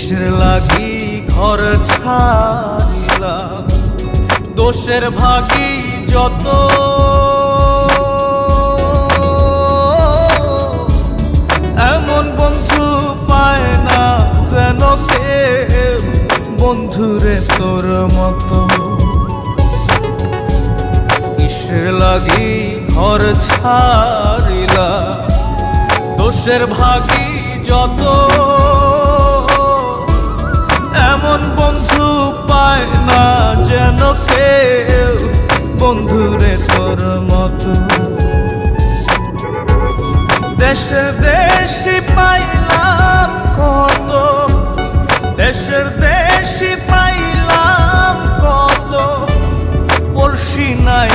কিসের লাগি ঘর ছাড়িলাম, দোষের ভাগী যত, এমন বন্ধু পায় না যেন কেউ, বন্ধুরে তোর মতো। কিসের লাগি ঘর ছাড়িলাম, দোষের ভাগী যত, এমন বন্ধু পায় না যেন কেউ, বন্ধুরে তোর মতো। দেশের দেশি পাইলাম কত, দেশের দেশি পাইলাম কত, পড়শি নাই